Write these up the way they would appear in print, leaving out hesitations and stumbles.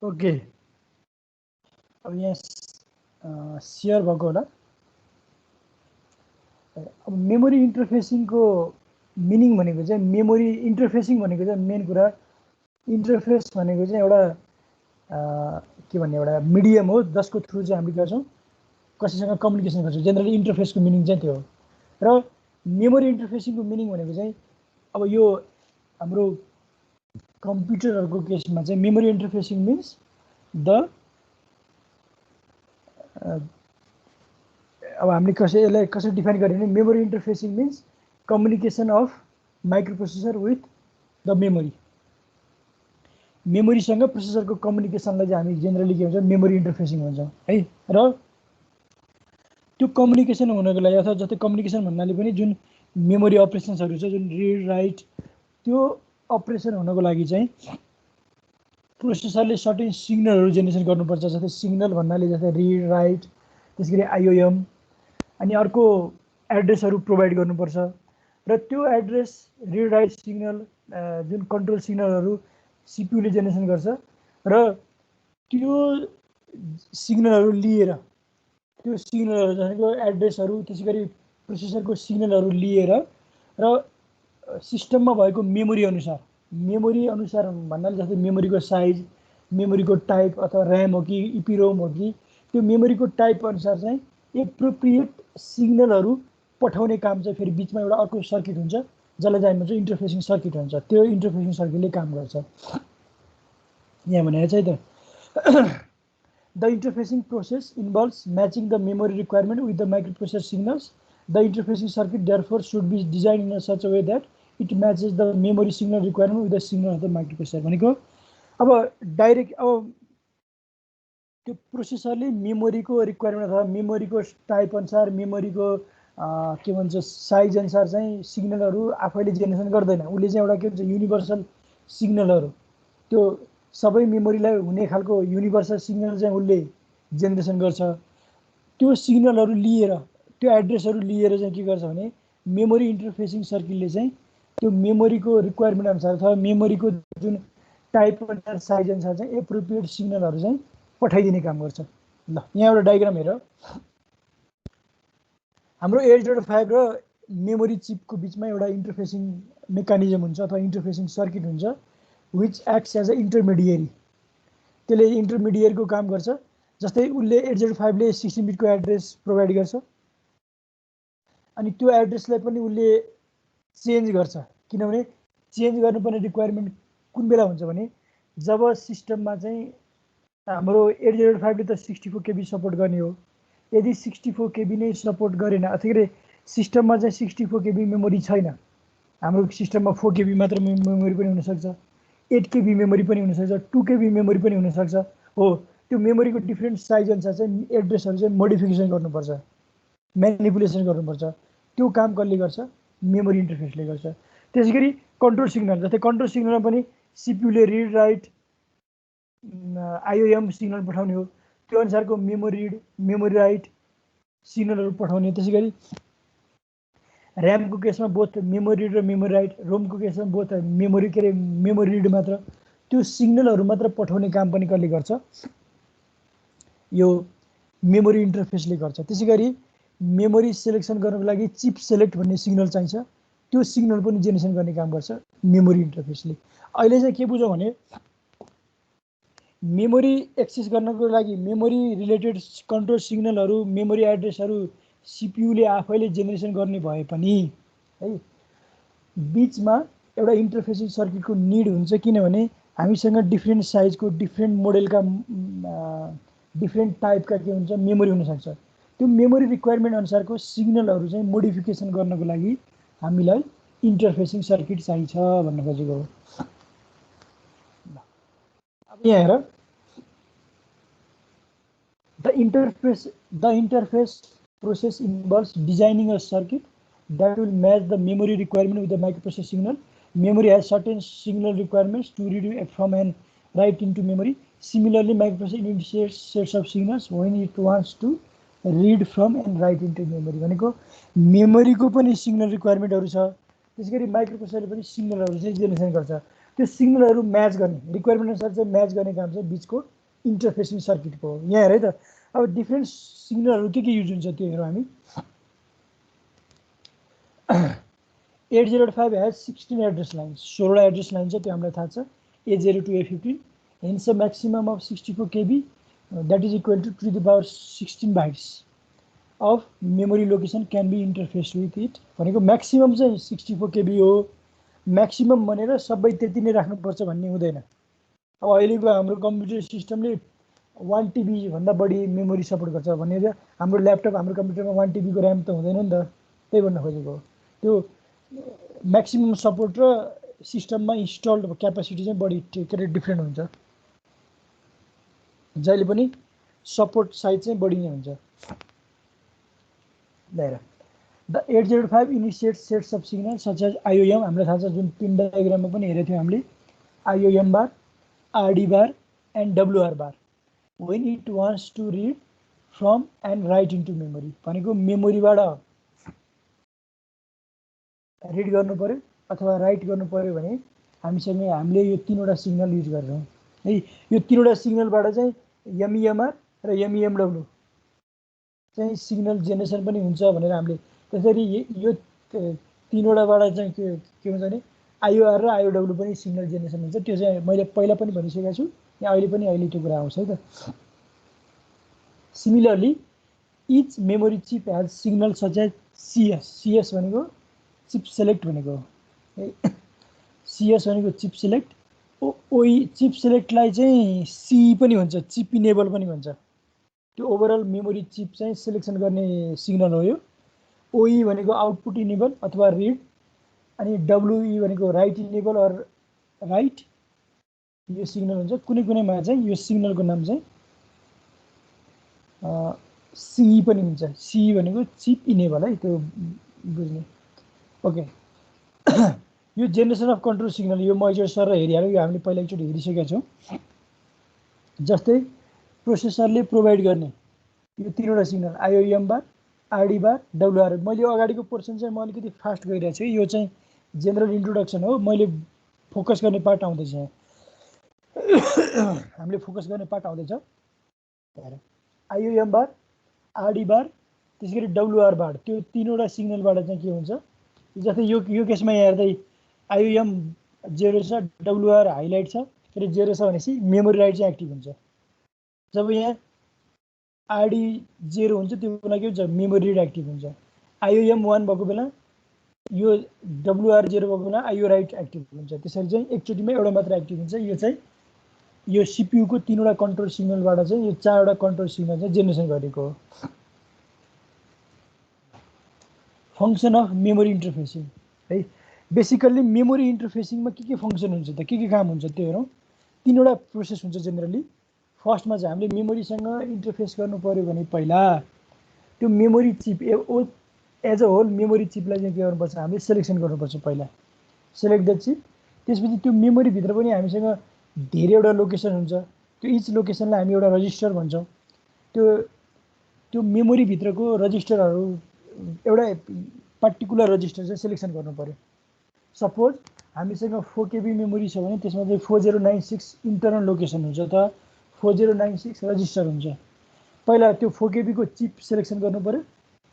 Okay, अब यहाँ share भएको होला। अब मेमोरी इन्टरफेसिङको मिनिङ भनेको चाहिँ मेमोरी इन्टरफेसिङ भनेको चाहिँ मेन कुरा इन्टरफेस भनेको चाहिँ एउटा के भन्ने एउटा मिडियम हो जसको थ्रु चाहिँ हामीले गर्छौँ कसैसँग कम्युनिकेसन गर्छौँ। जेनरली इन्टरफेसको मिनिङ चाहिँ त्यो हो। र मेमोरी इन्टरफेसिङको मिनिङ भनेको चाहिँ अब यो हाम्रो कम्प्युटरहरूको केसमा चाहिँ मेमोरी इन्टरफेसिङ मिन्स द अब हामीले यसलाई कसरी डिफाइन गर्ने भने memory interfacing means communication of microprocessor with the memory. मेमोरीसँग प्रोसेसरको कम्युनिकेसनलाई चाहिँ हामी जेनरली के भन्छौँ मेमोरी इन्टरफेसिङ भन्छौँ है। र त्यो कम्युनिकेसन हुनको लागि अथवा जस्तै कम्युनिकेसन भन्नाले पनि जुन मेमोरी अपरेसन्सहरू छ जुन रिड राइट त्यो अपरेसन हुनको लागि चाहिँ प्रोसेसरले सर्टेन सिग्नलहरू जेनेरेसन गर्नुपर्छ। जस्तै सिग्नल भन्नाले जस्तै रिड राइट त्यसै गरी आइओएम अनि अर्को एड्रेसहरू प्रोभाइड गर्नुपर्छ। र त्यो एड्रेस रिड राइट सिग्नल जुन कन्ट्रोल सिग्नलहरू सिपियुले जेनेरेसन गर्छ र त्यो सिग्नलहरू लिएर त्यो सिग्नलहरू जस्तो एड्रेसहरू त्यसै गरी प्रोसेसरको सिग्नलहरू लिएर र सिस्टममा भएको मेमोरी अनुसार भन्नाले जस्तै मेमोरीको साइज मेमोरीको टाइप अथवा ऱ्याम हो कि इपिरोम हो कि त्यो मेमोरीको टाइप अनुसार चाहिँ एप्रोप्रिएट सिग्नलहरू पठाउने काम चाहिँ फेरि बिचमा एउटा अर्को सर्किट हुन्छ जसलाई चाहिँ भन्छ इन्टरफेसिङ सर्किट हुन्छ। त्यो इन्टरफेसिङ सर्किटले काम गर्छ। यहाँ भनेको चाहिँ त The interfacing process involves matching the memory requirement with the microprocessor signals. The interfacing circuit therefore should be designed in such a way that it matches the memory signal requirement with the signal of the microprocessor. भनेको अब direct अब त्यो प्रोसेसरले मेमोरीको requirement अथवा मेमोरीको type अनुसार मेमोरीको के भन्छ size अनुसार चाहिँ सिग्नलहरू आफैले जेनेरेसन गर्दैन। उसले चाहिँ एउटा के भन्छ युनिभर्सल सिग्नलहरू त्यो सबै मेमोरीलाई हुने खालको युनिभर्सल सिग्नल चाहिँ उसले जेनेरेसन गर्छ। त्यो सिग्नलहरू लिएर त्यो एड्रेसहरू लिएर चाहिँ के गर्छ भने मेमोरी इन्टरफेसिङ सर्किटले चाहिँ त्यो मेमोरीको रिक्वायरमेन्ट अनुसार अथवा मेमोरीको जुन टाइप अनुसार साइज अनुसार चाहिँ एप्रोप्रिएट सिग्नलहरू चाहिँ पठाइदिने काम गर्छ। ल यहाँ एउटा डायग्राम हेर। हाम्रो 8085 र मेमोरी चिपको बिचमा एउटा इन्टरफेसिङ मेकानिजम हुन्छ अथवा इन्टरफेसिङ सर्किट हुन्छ which acts as a intermediary। त्यसले इन्टरमिडिएटको काम गर्छ। जस्तै उसले 8085 ले 16 बिटको एड्रेस प्रोभाइड गर्छ अनि त्यो एड्रेसलाई पनि उसले चेन्ज गर्छ किनभने चेन्ज गर्नुपर्ने रिक्वायरमेन्ट कुन बेला हुन्छ भने जब सिस्टममा चाहिँ हाम्रो 8085 ले त 64 KB सपोर्ट गर्ने हो। यदि 64 KB नै सपोर्ट गरेन अथवा सिस्टममा चाहिँ 64 KB मेमोरी छैन हाम्रो सिस्टममा 4 KB मात्र मेमोरी पनि हुनसक्छ 8 KB मेमोरी पनि हुनसक्छ 2 KB मेमोरी पनि हुनसक्छ हो। त्यो मेमोरीको डिफ्रेन्ट साइज अनुसार चाहिँ एड्रेसहरू चाहिँ मोडिफिकेसन गर्नुपर्छ म्यानिपुलेसन गर्नुपर्छ। त्यो काम कसले गर्छ मेमोरी इन्टरफेसले गर्छ। त्यसै गरी कन्ट्रोल सिग्नल जस्तै कन्ट्रोल सिग्नलमा पनि सिपियुले रिड राइट आइओएम सिग्नल पठाउने हो त्यो अनुसारको मेमोरी रिड मेमोरी राइट सिग्नलहरू पठाउने। त्यसै गरी ऱ्यामको केसमा बोथ मेमोरी रिड र मेमोरी राइट रोमको केसमा बोथ मेमोरी मेमोरी रिड मात्र त्यो सिग्नलहरू मात्र पठाउने काम पनि कसले गर्छ यो मेमोरी इन्टरफेसले गर्छ। त्यसै गरी मेमोरी सिलेक्सन गर्नको लागि चिप सेलेक्ट भन्ने सिग्नल चाहिन्छ त्यो सिग्नल पनि जेनेरेसन गर्ने काम गर्छ मेमोरी इन्टरफेसले। अहिले चाहिँ के बुझौँ भने मेमोरी एक्सेस गर्नको लागि मेमोरी रिलेटेड कन्ट्रोल सिग्नलहरू मेमोरी एड्रेसहरू सिपियुले आफैले जेनेरेसन गर्ने भए पनि है बिचमा एउटा इन्टरफेसिङ सर्किटको निड हुन्छ किनभने हामीसँग डिफ्रेन्ट साइजको डिफ्रेन्ट मोडलका डिफ्रेन्ट टाइपका के हुन्छ मेमोरी हुनसक्छ। त्यो मेमोरी रिक्वायरमेन्ट अनुसारको सिग्नलहरू चाहिँ मोडिफिकेसन गर्नको लागि हामीलाई इन्टरफेसिङ सर्किट चाहिन्छ भन्न खोजेको हो। अब यहाँ हेर The interface process involves designing a circuit that will match the memory requirement with the microprocessor signal. Memory has certain signal requirements to read from and write into memory. Similarly, microprocessor initiates sets of signals when it wants to read from and write into memory. भनेको मेमोरीको पनि signal रिक्वायरमेन्टहरू छ त्यसैगरी माइक्रोप्रोसेसरले पनि सिग्नलहरू चाहिँ generation गर्छ। त्यो सिग्नलहरू match गर्ने requirement अनुसार चाहिँ म्याच गर्ने काम चाहिँ बिचको इन्टरफेसिङ सर्किटको हो। यहाँ हेर है त, अब डिफ्रेन्ट सिग्नलहरू के युज हुन्छ त्यो हेरौँ हामी। 8085 has 16 address lines, 16 address line छ, त्यो हामीलाई थाहा छ, A0 to A15, hence a maximum of 64 KB, that is equal to the power 16 bytes of memory location can be interfaced with it। भनेको म्याक्सिमम चाहिँ 64 KB हो, म्याक्सिमम भनेर सबै त्यति नै राख्नुपर्छ भन्ने हुँदैन। अब अहिलेको हाम्रो कम्प्युटर सिस्टमले 1 TB भन्दा बढी मेमोरी सपोर्ट गर्छ भने हाम्रो ल्यापटप हाम्रो कम्प्युटरमा 1 TB को ऱ्याम त हुँदैन नि त, त्यही भन्न खोजेको हो। त्यो म्याक्सिमम सपोर्ट र सिस्टममा इन्स्टल्ड क्यापासिटी चाहिँ बढी के अरे डिफ्रेन्ट हुन्छ, जहिले पनि सपोर्ट साइज चाहिँ बढी नै हुन्छ। हेर, the 8085 initiate sets of signal such as IOM, हामीलाई थाहा छ, जुन पिन डायग्राममा पनि हेरेको थियौँ हामीले, IOM bar, RD bar and WR bar when it wants to read from and write into memory। भनेको मेमोरीबाट रिड गर्नु पर्यो अथवा राइट गर्नु पर्यो भने हामीले यो तीनवटा सिग्नल युज गर्छौँ है। यो तीनवटा सिग्नलबाट चाहिँ MEMR र MEMW चाहिँ सिग्नल जेनेरेसन पनि हुन्छ भनेर हामीले, त्यसरी यो तीनवटाबाट चाहिँ के हुन्छ भने IOR र IOW पनि सिग्नल जेनेरेसन हुन्छ। त्यो चाहिँ मैले पहिला पनि भनिसकेको छु, यहाँ अहिले त्यो कुरा आउँछ है त। Similarly each memory chip has signal such as CS भनेको चिप सेलेक्ट भनेको हो, CS भनेको चिप सेलेक्ट, OE चिप सेलेक्टलाई चाहिँ CE पनि हुन्छ, चिप इनेबल पनि भन्छ। त्यो ओभरअल मेमोरी चिप चाहिँ सिलेक्सन गर्ने सिग्नल हो यो। OE भनेको आउटपुट इनेबल अथवा रिड, अनि WE भनेको राइट इनेबल अर राइट, यो सिग्नल हुन्छ। कुनै कुनैमा चाहिँ यो सिग्नलको नाम चाहिँ CE पनि हुन्छ, CE भनेको चिप इनेबल है, त्यो बुझ्ने। ओके, यो जेनेरेसन अफ कन्ट्रोल सिग्नल यो म सर र हेरिहाल्यो, यो हामीले पहिला एकचोटि हेरिसकेका छौँ। जस्तै प्रोसेसरले प्रोभाइड गर्ने यो तीनवटा सिग्नल IOM बार, RD बार, WR। मैले अगाडिको पोर्सन चाहिँ म अलिकति फास्ट गइरहेको छु, यो चाहिँ जेनरल इन्ट्रोडक्सन हो, मैले फोकस गर्ने पार्ट आउँदैछ यहाँ। हामीले फोकस गर्ने पार्ट आउँदैछ। IOM बार, RD बार, त्यसै गरी WR बार, त्यो तीनवटा सिग्नलबाट चाहिँ के हुन्छ, जस्तै यो केसमा यहाँ हेर्दै IOM 0 छ, WR हाइलाइट छ, फेरि 0 छ भनेपछि मेमोरी राइट चाहिँ एक्टिभ हुन्छ। जब यहाँ RD 0 हुन्छ त्यो बेला के हुन्छ, मेमोरी रिड एक्टिभ हुन्छ। IOM 1 भएको बेला, यो WR 0 भएको बेला IO राइट एक्टिभ हुन्छ। त्यसरी चाहिँ एकचोटिमा एउटा मात्र एक्टिभ हुन्छ। यो चाहिँ यो CPU को तीनवटा कन्ट्रोल सिग्नलबाट चाहिँ यो चारवटा कन्ट्रोल सिग्नल चाहिँ जेनेरेसन गरेको हो। फङ्सन अफ मेमोरी इन्टरफेसिङ है, बेसिकल्ली मेमोरी इन्टरफेसिङमा के फङ्सन हुन्छ त, के काम हुन्छ त्यो हेरौँ। तीनवटा प्रोसेस हुन्छ जेनरली। फर्स्टमा चाहिँ हामीले मेमोरीसँग इन्टरफेस गर्नु पर्यो भने पहिला त्यो memory chip as a whole memory चिपलाई चाहिँ के गर्नुपर्छ, हामीले सेलेक्सन गर्नुपर्छ पहिला, सेलेक्ट द चिप। त्यसपछि त्यो मेमोरीभित्र पनि हामीसँग धेरैवटा लोकेसन हुन्छ, त्यो इच लोकेसनलाई हामी एउटा रजिस्टर भन्छौँ। त्यो मेमोरीभित्रको रजिस्टरहरू एउटा पार्टिकुलर रजिस्टर चाहिँ सेलेक्सन गर्नु पर्यो। सपोज हामीसँग 4 KB मेमोरी छ भने त्यसमा चाहिँ 4096 इन्टरनल लोकेसन हुन्छ त 4096 रजिस्टर हुन्छ। पहिला त्यो 4 KB को चिप सेलेक्सन गर्नु पर्यो,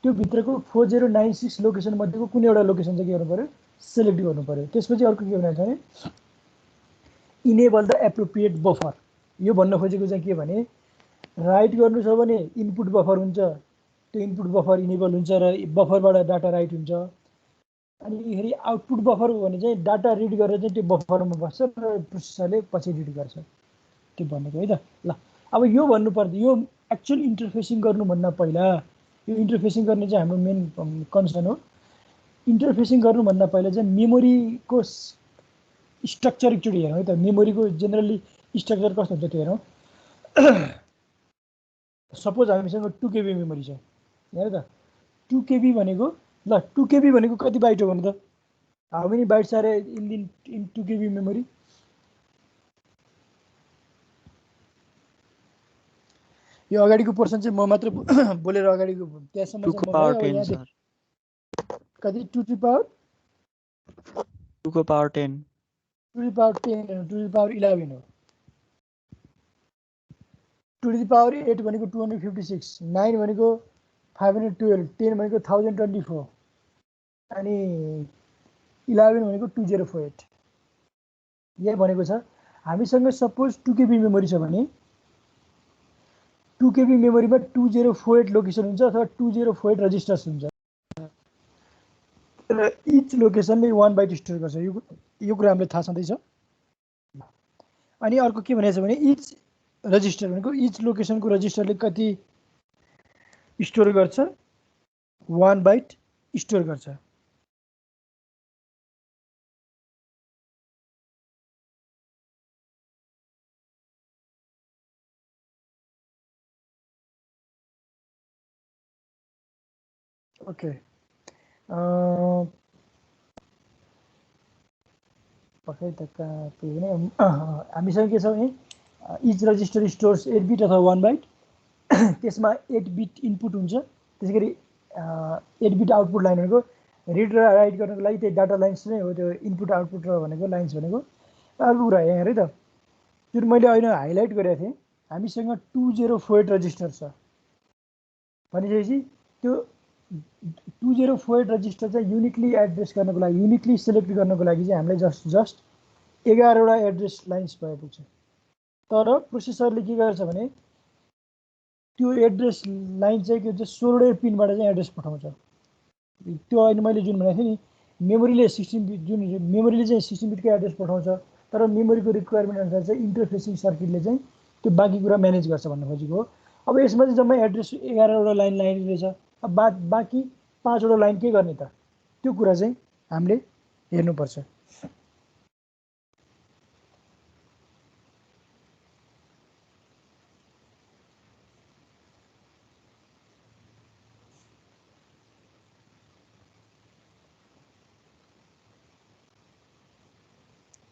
त्यो भित्रको 4096 लोकेसन मध्येको कुनै एउटा लोकेसन चाहिँ के गर्नु पर्यो, सेलेक्ट गर्नु पर्यो। त्यसपछि अर्को के भन्छ भने इनेबल द एप्रोप्रिएट बफर। यो भन्न खोजेको चाहिँ के भने राइट गर्नु छ भने इनपुट बफर हुन्छ, त्यो इनपुट बफर इनेबल हुन्छ र बफरबाट डाटा राइट हुन्छ। अनि फेरि आउटपुट बफर हो भने चाहिँ डाटा रिड गरेर चाहिँ त्यो बफरमा बस्छ र प्रोसेसरले पछि रिड गर्छ, त्यो भनेको है त। ल अब यो भन्नुपर्दा यो एक्चुअल इन्टरफेसिङ गर्नुभन्दा पहिला, यो इन्टरफेसिङ गर्ने चाहिँ हाम्रो मेन कन्सर्न हो। इन्टरफेसिङ गर्नुभन्दा पहिला चाहिँ मेमोरीको स्ट्रक्चर एकचोटि हेरौँ है त। मेमोरीको जेनरली स्ट्रक्चर कस्तो हुन्छ त्यो हेरौँ। सपोज हामीसँग 2 KB मेमोरी छ, हेर त 2 KB भनेको, ल 2 KB भनेको कति बाइट हो भन्नु त, how many bytes are in 2 KB memory. यो अगाडिको पोर्सन चाहिँ म मात्र बोलेर अगाडिको त्यहाँसम्म चाहिँ म यहाँ कति 2 to the power 10 to the power 10 to the power 11 हो। टु द पावर 8 भनेको 256, 9 भनेको 512, 10 भनेको 1024 अनि 11 भनेको 2048। यही भनेको छ। हामीसँग सपोज 2 KB मेमोरी छ भने 2 KB मेमोरीमा 2048 लोकेसन हुन्छ अथवा 2048 रजिस्टर्स हुन्छ र इच लोकेसनले 1 बाइट स्टोर गर्छ। यो कुरा हामीलाई थाहा छँदैछ। अनि अर्को के भनेको छ भने इच रजिस्टर भनेको इच लोकेसनको रजिस्टरले कति स्टोर गर्छ, 1 बाइट स्टोर गर्छ। ओके, पक्कै त हामीसँग के छ भने इच रजिस्टर स्टोर्स 8 बिट अथवा 1 बाइट। त्यसमा 8 बिट इनपुट हुन्छ, त्यसै गरी 8 बिट आउटपुट लाइन भनेको रिड र राइट गर्नको लागि त्यही डाटा लाइन्स नै हो। त्यो इनपुट आउटपुट र भनेको लाइन्स भनेको अर्को कुरा यहाँ हेर है त, जुन मैले अहिले हाइलाइट गरेको थिएँ हामीसँग 2048 रजिस्टर छ भनेपछि त्यो 2048 रजिस्टर चाहिँ युनिकली एड्रेस गर्नको लागि, युनिकली सिलेक्ट गर्नको लागि चाहिँ हामीलाई जस्ट 11वटा एड्रेस लाइन्स भए पुग्छ। तर प्रोसेसरले के गर्छ भने त्यो एड्रेस लाइन चाहिँ के हुन्छ 16 पिनबाट चाहिँ एड्रेस पठाउँछ। त्यो अहिले मैले जुन भनेको थिएँ नि मेमोरीले 16 बिट, जुन मेमोरीले चाहिँ 16 बिटको एड्रेस पठाउँछ तर मेमोरीको रिक्वायरमेन्ट अनुसार चाहिँ इन्टरफेसिङ सर्किटले चाहिँ त्यो बाँकी कुरा म्यानेज गर्छ भन्ने खोजेको हो। अब यसमा चाहिँ जम्मै एड्रेस 11वटा लाइन रहेछ। अब बाँकी 5वटा लाइन के गर्ने त, त्यो कुरा चाहिँ हामीले हेर्नुपर्छ।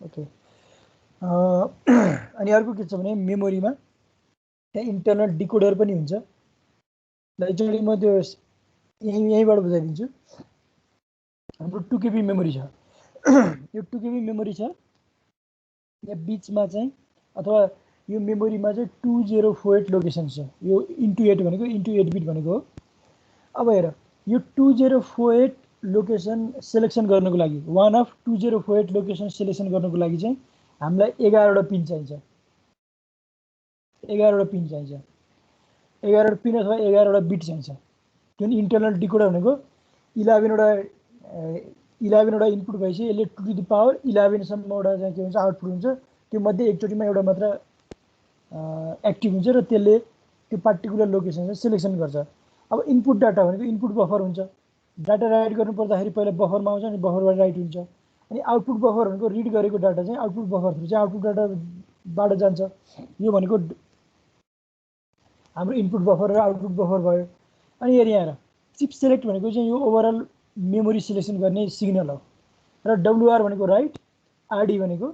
ओके, अनि अर्को के छ भने मेमोरीमा त्यहाँ इन्टरनल डिकोडर पनि हुन्छ। एकचोटि म त्यो यहीँबाट बुझाइदिन्छु। हाम्रो 2 KB मेमोरी छ। यो 2 KB मेमोरी छ, यहाँ बिचमा चाहिँ अथवा यो मेमोरीमा चाहिँ 2048 लोकेसन छ। यो इन्टु 8 भनेको इन्टु 8 बिट भनेको हो। अब हेर यो 2048 लोकेसन सेलेक्सन गर्नको लागि, वान अफ 2048 लोकेसन सेलेक्सन गर्नको लागि चाहिँ हामीलाई 11वटा पिन चाहिन्छ। 11वटा पिन चाहिन्छ, 11वटा पिन अथवा 11वटा बिट चाहिन्छ। जुन इन्टरनल डिकोडर भनेको 11वटा इनपुट भएपछि यसले 2 टु द पावर 11सम्मवटा चाहिँ के हुन्छ आउटपुट हुन्छ। त्यो मध्ये एकचोटिमा एउटा मात्र एक्टिभ हुन्छ र त्यसले त्यो पार्टिकुलर लोकेसन चाहिँ सिलेक्सन गर्छ। अब इनपुट डाटा भनेको इनपुट बफर हुन्छ। डाटा राइट गर्नु पर्दाखेरि पहिला बफरमा आउँछ अनि बफरबाट राइट हुन्छ। अनि आउटपुट बफर भनेको रिड गरेको डाटा चाहिँ आउटपुट बफर थ्रु चाहिँ आउटपुट डाटाबाट जान्छ। यो भनेको हाम्रो इनपुट बफर र आउटपुट बफर भयो। अनि यहाँ हेर चिप सेलेक्ट भनेको चाहिँ यो ओभरअल मेमोरी सिलेक्सन गर्ने सिग्नल हो र WR भनेको राइट, RD भनेको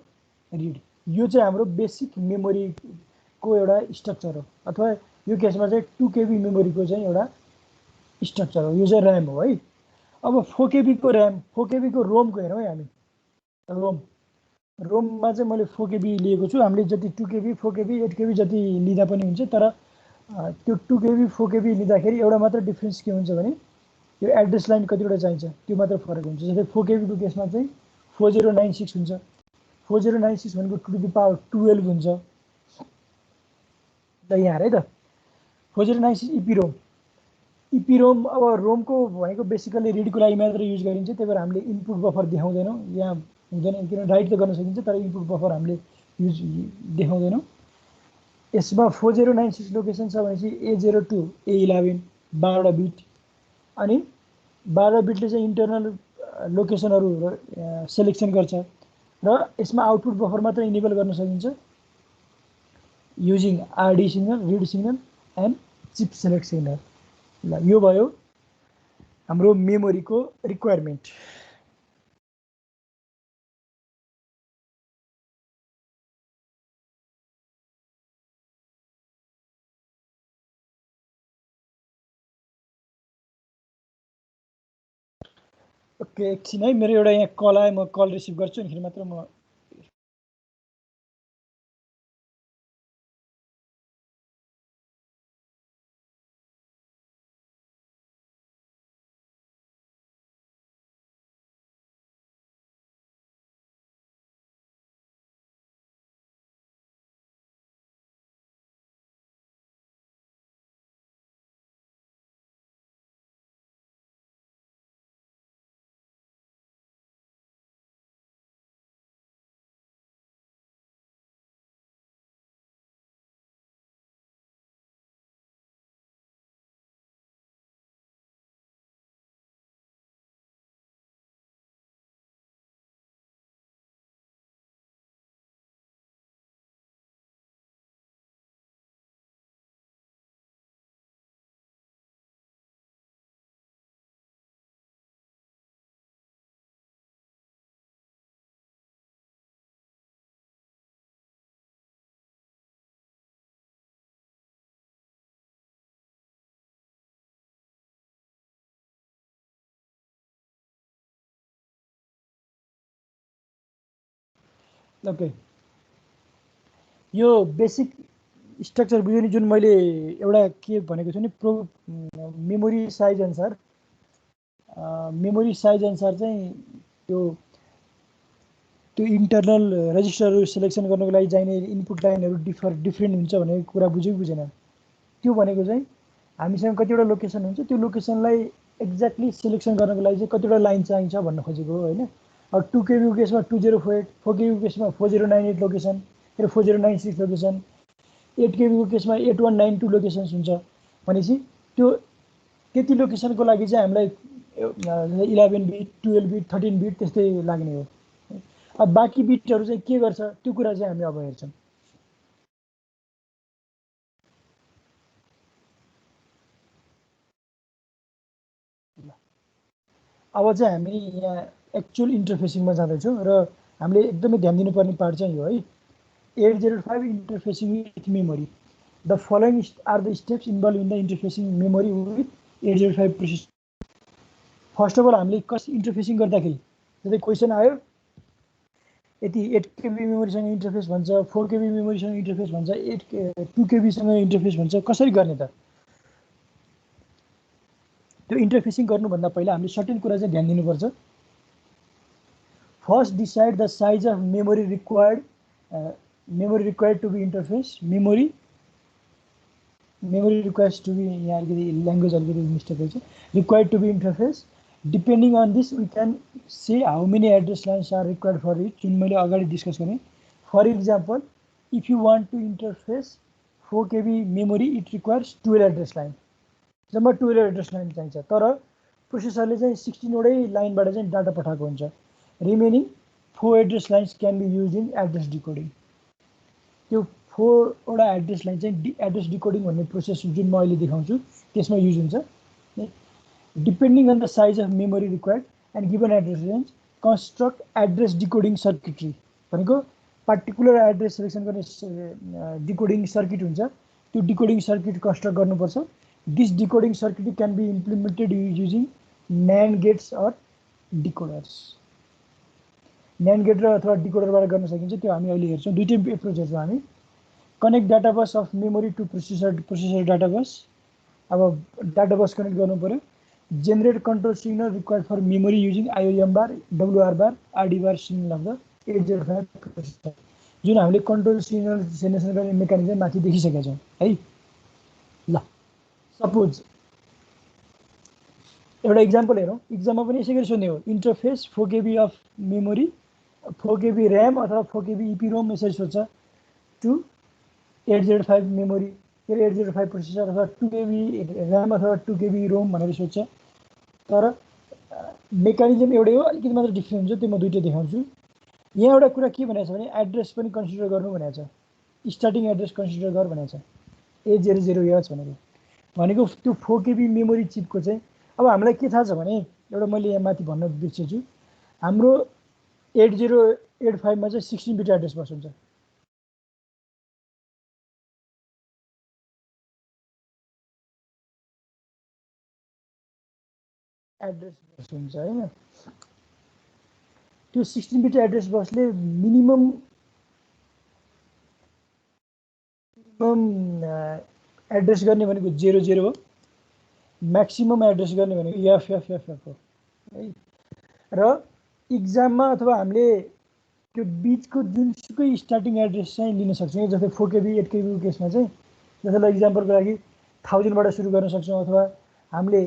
रिड। यो चाहिँ हाम्रो बेसिक मेमोरीको एउटा स्ट्रक्चर हो अथवा यो केसमा चाहिँ 2 KB मेमोरीको चाहिँ एउटा स्ट्रक्चर हो। यो चाहिँ ऱ्याम हो है। अब 4 KB को ऱ्याम, 4 KB को रोमको हेरौँ है हामी। रोममा चाहिँ मैले 4 KB लिएको छु। हामीले जति 2 KB 4 KB 8 KB जति लिँदा पनि हुन्छ। तर त्यो 2 KB 4 KB लिँदाखेरि एउटा मात्र डिफ्रेन्स के हुन्छ भने यो एड्रेस लाइन कतिवटा चाहिन्छ त्यो मात्र फरक हुन्छ। जस्तै 4 KB को केसमा चाहिँ 4096 हुन्छ। 4096 भनेको 2 टु द पावर 12 हुन्छ। ल यहाँ है त 4096 इपिरोम। इपिरोम अब रोमको भनेको बेसिकली रिडको लागि मात्र युज गरिन्छ। त्यही भएर हामीले इनपुट बफर देखाउँदैनौँ, यहाँ हुँदैन। किन राइट त गर्न सकिन्छ तर इनपुट बफर हामीले युज देखाउँदैनौँ। यसमा 4096 लोकेसन छ भनेपछि A02 A11 12वटा बिट अनि 12 बिटले चाहिँ इन्टरनल लोकेसनहरू सेलेक्सन गर्छ र यसमा आउटपुट बफर मात्र इनेबल गर्न सकिन्छ using RD signal, read signal and chip select signal. ल यो भयो हाम्रो मेमोरीको रिक्वायरमेन्ट। ओके, एकछिन है, मेरो एउटा यहाँ कल आयो, म कल रिसिभ गर्छु अनि मात्र म ओके, यो बेसिक स्ट्रक्चर बुझ्यो नि, जुन मैले एउटा के भनेको छु नि, मेमोरी साइज अनुसार चाहिँ त्यो इन्टरनल रजिस्टरहरू सिलेक्सन गर्नको लागि चाहिने इनपुट लाइनहरू डिफ्रेन्ट हुन्छ भनेको कुरा बुझ्यो कि बुझेन? त्यो भनेको चाहिँ हामीसँग कतिवटा लोकेसन हुन्छ, त्यो लोकेसनलाई एक्ज्याक्टली सिलेक्सन गर्नको लागि चाहिँ कतिवटा लाइन चाहिन्छ भन्न खोजेको हो होइन। अब 2 KB केसमा 2048, 4 KB केसमा 4098 लोकेसन, 4096 लोकेसन, 8 KB केसमा 8192 लोकेसन्स हुन्छ भनेपछि त्यो त्यति लोकेसनको लागि चाहिँ हामीलाई 11 बिट, 12 बिट, 13 बिट त्यस्तै लाग्ने हो। अब बाँकी बिटहरू चाहिँ के गर्छ त्यो कुरा चाहिँ हामी अब हेर्छौँ। अब चाहिँ हामी यहाँ एक्चुअल इन्टरफेसिङमा जाँदैछौँ र हामीले एकदमै ध्यान दिनुपर्ने पार्ट चाहिँ यो है। 805 interfacing with memory, the following are the steps involve in the interfacing memory with 805 process. First of all हामीले इन्टरफेसिङ गर्दाखेरि जस्तै क्वेसन आयो, यति 8 KB मेमोरीसँग इन्टरफेस भन्छ, 4 KB मेमोरीसँग इन्टरफेस भन्छ, 2 KBसँग इन्टरफेस भन्छ, कसरी गर्ने त? त्यो इन्टरफेसिङ गर्नुभन्दा पहिला हामीले सर्टेन कुरा चाहिँ ध्यान दिनुपर्छ। First decide the size of memory required to be interface. Memory requires to be, यहाँ अलिकति ल्याङ्ग्वेज अलिकति मिस्टेक रहेछ, required to be interface. Depending on this we can say how many address lines are required for it, जुन मैले अगाडि discuss गरेँ। For example, if you want to interface 4 KB memory, it requires 12 address line, जम्मा 12 address line चाहिन्छ। तर प्रोसेसरले चाहिँ 16वटै लाइनबाट चाहिँ data पठाएको हुन्छ। Remaining 4 address lines can be use in address decoding. त्यो 4वटा एड्रेस लाइन चाहिँ एड्रेस डिकोडिङ भन्ने प्रोसेस जुन म अहिले देखाउँछु त्यसमा युज हुन्छ। Depending on the size of memory required and given address range, construct address decoding circuitry भनेको पार्टिकुलर एड्रेस सिलेक्सन गर्ने डिकोडिङ सर्किट हुन्छ, त्यो डिकोडिङ सर्किट कन्स्ट्रक्ट गर्नुपर्छ। This decoding circuit can be implemented using NAND gates or decoders. NAND get र अथवा डिकोडरबाट गर्न सकिन्छ, त्यो हामी अहिले हेर्छौँ। दुईटै एप्रोच हेर्छौँ हामी। Connect data bus of memory to processor data bus. अब डाटा बस कनेक्ट गर्नु पऱ्यो। Generate control signal required for memory using IOM bar, WR bar, RD bar signal of the 805 processor, जुन हामीले कन्ट्रोल सिग्नल जेनेरेसन गर्ने mechanism माथि देखिसकेका छौँ है। ल सपोज एउटा इक्जाम्पल हेरौँ। इक्जाममा पनि यसै गरी सोध्ने हो। Interface 4 KB of memory, 4 KB RAM अथवा 4 KB EPROM यसरी सोध्छ टु 805 मेमोरी, के अरे 805 प्रोसेसर अथवा 2 KB ऱ्याम अथवा 2 KB रोम भनेर सोध्छ। तर मेकानिजम एउटै हो, अलिकति मात्र डिफ्रेन्ट हुन्छ, त्यो म दुइटै देखाउँछु। यहाँ एउटा कुरा के भनेको छ भने एड्रेस पनि कन्सिडर गर्नु भनेको छ। स्टार्टिङ एड्रेस कन्सिडर गर भनेको छ, 800H भनेको त्यो 4 KB मेमोरी चिपको चाहिँ। अब हामीलाई के थाहा छ भने, एउटा मैले यहाँ माथि भन्न बिर्सेछु, हाम्रो 8085मा चाहिँ 16 बिट एड्रेस बस हुन्छ। एड्रेस बस हुन्छ होइन। त्यो 16 बिट एड्रेस बसले मिनिमम एड्रेस गर्ने भनेको 00 हो, म्याक्सिमम एड्रेस गर्ने भनेको FFFF हो है। र इक्जाममा अथवा हामीले त्यो बिचको जुनसुकै स्टार्टिङ एड्रेस चाहिँ लिन सक्छौँ। जस्तै 4 KB 8 KB केसमा चाहिँ जस्तै इक्जाम्पलको लागि 1000बाट सुरु गर्न सक्छौँ, अथवा हामीले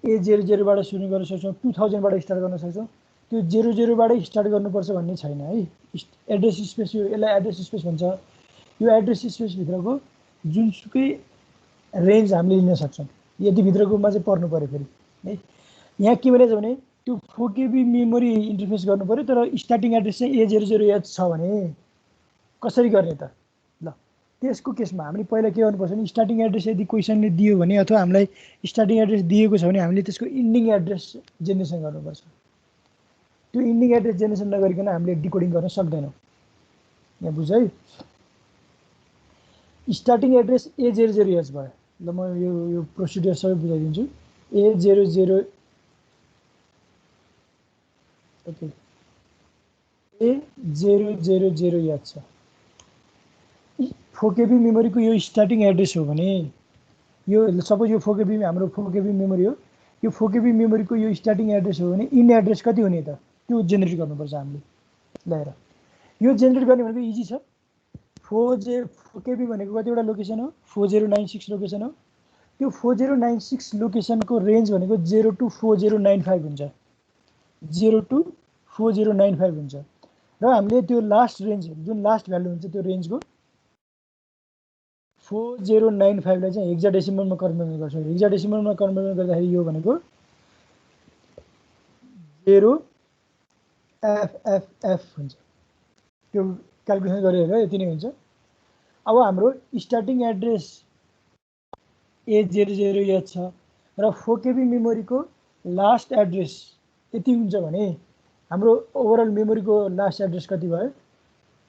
A00बाट सुरु गर्न सक्छौँ, 2000बाट स्टार्ट गर्न सक्छौँ। त्यो 00बाटै स्टार्ट गर्नुपर्छ भन्ने छैन है। एड्रेस स्पेस, यसलाई एड्रेस स्पेस भन्छ। यो एड्रेस स्पेसभित्रको जुनसुकै रेन्ज हामीले लिन सक्छौँ, यति भित्रकोमा चाहिँ पर्नु पऱ्यो फेरि है। यहाँ के भनेछ भने त्यो 4 KB मेमोरी इन्टरफेस गर्नु पऱ्यो, तर स्टार्टिङ एड्रेस चाहिँ A00H छ भने कसरी गर्ने त? ल त्यसको केसमा हामीले पहिला के गर्नुपर्छ भने स्टार्टिङ एड्रेस यदि क्वेसनले दियो भने अथवा हामीलाई स्टार्टिङ एड्रेस दिएको छ भने हामीले त्यसको इन्डिङ एड्रेस जेनेरेसन गर्नुपर्छ। त्यो इन्डिङ एड्रेस जेनेरेसन नगरिकन हामीले डिकोडिङ गर्न सक्दैनौँ। यहाँ बुझ है। स्टार्टिङ एड्रेस A00H भयो। ल म यो प्रोसिडियर सबै बुझाइदिन्छु। A00 ओके, A000 छ। 4 KB मेमोरीको यो स्टार्टिङ एड्रेस हो भने यो सपोज यो 4 KB हाम्रो 4 KB मेमोरी हो, यो 4 KB मेमोरीको यो स्टार्टिङ एड्रेस हो भने इन एड्रेस कति हुने त त्यो जेनेरेट गर्नुपर्छ हामीले। ल्याएर यो जेनेरेट गर्ने भनेको इजी छ। 4 KB भनेको कतिवटा लोकेसन हो, 4096 लोकेसन हो। त्यो 4096 लोकेसनको रेन्ज भनेको 0 to 4095 हुन्छ, 0 to 4095 हुन्छ। र हामीले त्यो लास्ट रेन्ज जुन लास्ट भ्यालु हुन्छ त्यो रेन्जको 4095 लाई चाहिँ हेक्साडेसिमलमा कन्भर्ट गर्छौँ। हेक्साडेसिमलमा कन्भर्ट गर्दाखेरि यो भनेको 0FFF हुन्छ। त्यो क्यालकुलेसन गरेर यति नै हुन्छ। अब हाम्रो स्टार्टिङ एड्रेस A00H छ र 4 KB मेमोरीको लास्ट एड्रेस यति हुन्छ भने हाम्रो ओभरअल मेमोरीको लास्ट एड्रेस कति भयो,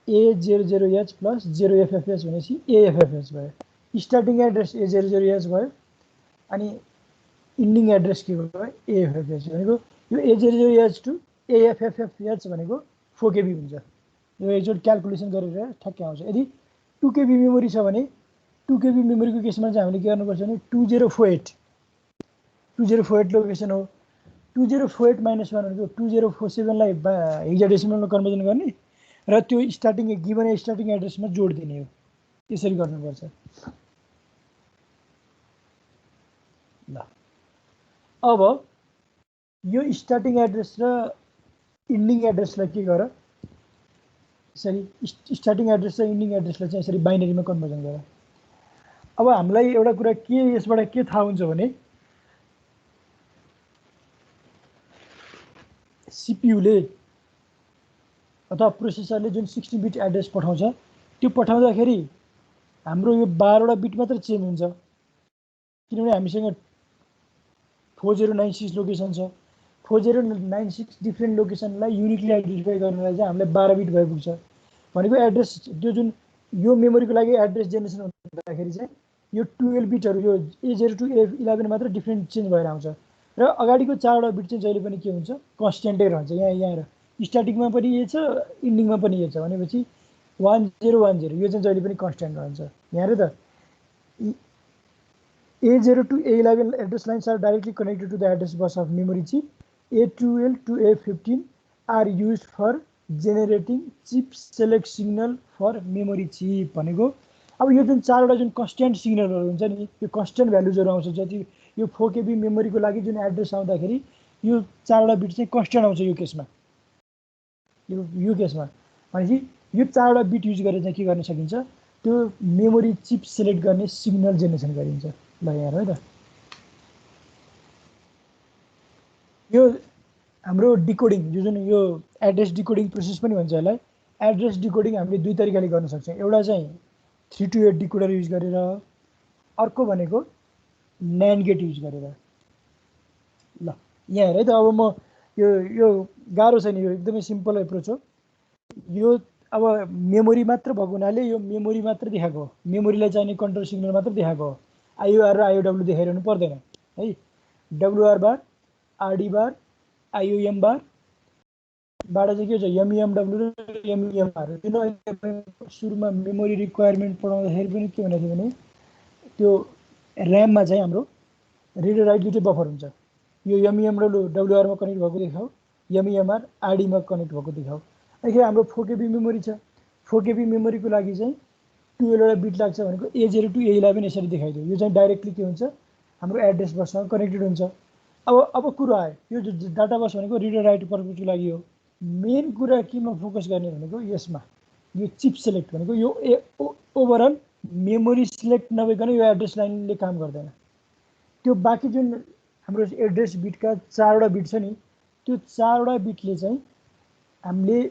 A00H प्लस 0FFH भनेपछि AFFH भयो। स्टार्टिङ एड्रेस A00H भयो अनि इन्डिङ एड्रेस के भयो, AFFH भनेको यो A00H टु AFFH भनेको 4 KB हुन्छ। यो एकचोटि क्यालकुलेसन गरेर ठ्याक्कै आउँछ। यदि 2 KB मेमोरी छ भने 2 KB मेमोरीको केसमा चाहिँ हामीले के गर्नुपर्छ भने 2048 लोकेसन हो। 2048 माइनस 1 भनेको 2047 लाई हेक्साडेसिमलमा कन्भर्जन गर्ने र त्यो स्टार्टिङ गिभन स्टार्टिङ एड्रेसमा जोड दिने हो। त्यसरी गर्नुपर्छ। ल अब यो स्टार्टिङ एड्रेस र इन्डिङ एड्रेसलाई के गर, यसरी स्टार्टिङ एड्रेस र इन्डिङ एड्रेसलाई चाहिँ यसरी बाइनरीमा कन्भर्जन गर। अब हामीलाई एउटा कुरा के यसबाट के थाहा हुन्छ भने सीपीयूले अथवा प्रोसेसरले जुन 16 बिट एड्रेस पठाउँछ त्यो पठाउँदाखेरि हाम्रो यो 12 वटा बिट मात्र चेन्ज हुन्छ, किनभने हामीसँग 4096 लोकेसन छ। 4096 डिफ्रेन्ट लोकेसनलाई युनिकली आइडेन्टिफाई गर्नलाई चाहिँ हामीलाई 12 बिट भइपुग्छ भनेको एड्रेस। त्यो जुन यो मेमोरीको लागि एड्रेस जेनेरेसन हुँदाखेरि चाहिँ यो 12 बिटहरू यो A0 टु A11 मात्र डिफ्रेन्ट चेन्ज भएर आउँछ र अगाडिको 4 वटा बिट चाहिँ जहिले पनि के हुन्छ, कन्स्ट्यान्टै रहन्छ। यहाँ र स्टार्टिङमा पनि ए छ, इन्डिङमा पनि ए छ भनेपछि 1010 यो चाहिँ जहिले पनि कन्स्ट्यान्ट रहन्छ। यहाँ हेर त A0 to A11 address lines are directly connected to the address bus of memory chip. A12 to A15 are used for generating chip select signal for memory chip भनेको अब यो जुन 4 वटा जुन कन्स्ट्यान्ट सिग्नलहरु हुन्छ नि, यो कन्स्ट्यान्ट भ्यालुजहरु आउँछ। जति यो 4 KB मेमोरीको लागि जुन एड्रेस आउँदाखेरि यो 4 वटा बिट चाहिँ कन्स्ट्यान्ट आउँछ यो केसमा। यो केसमा भनेपछि यो 4 वटा बिट युज गरेर चाहिँ के गर्न सकिन्छ, त्यो मेमोरी चिप सिलेक्ट गर्ने सिग्नल जेनेरेसन गरिन्छ। ल यहाँ है त यो हाम्रो डिकोडिङ जुन यो एड्रेस डिकोडिङ प्रोसेस पनि भन्छ यसलाई। एड्रेस डिकोडिङ हामीले दुई तरिकाले गर्न सक्छौँ। एउटा चाहिँ 3 to 8 डिकोडर युज गरेर, अर्को भनेको NAND गेट युज गरेर। ल यहाँ हेर है त अब म यो गाह्रो छैन, यो एकदमै सिम्पल एप्रोच हो। यो अब मेमोरी मात्र भएको हुनाले यो मेमोरी मात्र देखाएको हो, मेमोरीलाई चाहिने कन्ट्रोल सिग्नल मात्र देखाएको हो। IOR र IOW देखाइरहनु पर्दैन है। WR बार, RD बार, IOM बार बाट चाहिँ के छ, MEMW र MEMR। जुन सुरुमा मेमोरी रिक्वायरमेन्ट पढाउँदाखेरि पनि के भनेको थियो भने त्यो ऱ्याममा चाहिँ हाम्रो रिड राइट दुईटै बफर हुन्छ। यो MEMW WR मा कनेक्ट भएको देखाऊ, MEMR RD मा कनेक्ट भएको देखाऊ। अहिले हाम्रो 4 KB मेमोरी छ। 4 KB मेमोरीको लागि चाहिँ 12 वटा बिट लाग्छ भनेको A0 to A11 यसरी देखाइदियो। यो चाहिँ डाइरेक्टली के हुन्छ, हाम्रो एड्रेस बससँग कनेक्टेड हुन्छ। अब कुरा आयो, यो डाटा बस भनेको रिड राइट पर्पजको लागि हो। मेन कुरा केमा फोकस गर्ने भनेको यसमा यो चिप सेलेक्ट भनेको यो ओभरअल मेमोरी सिलेक्ट नभइकन यो एड्रेस लाइनले काम गर्दैन। त्यो बाँकी जुन हाम्रो एड्रेस बिटका 4 वटा बिट छ नि, त्यो 4 वटा बिटले चाहिँ हामीले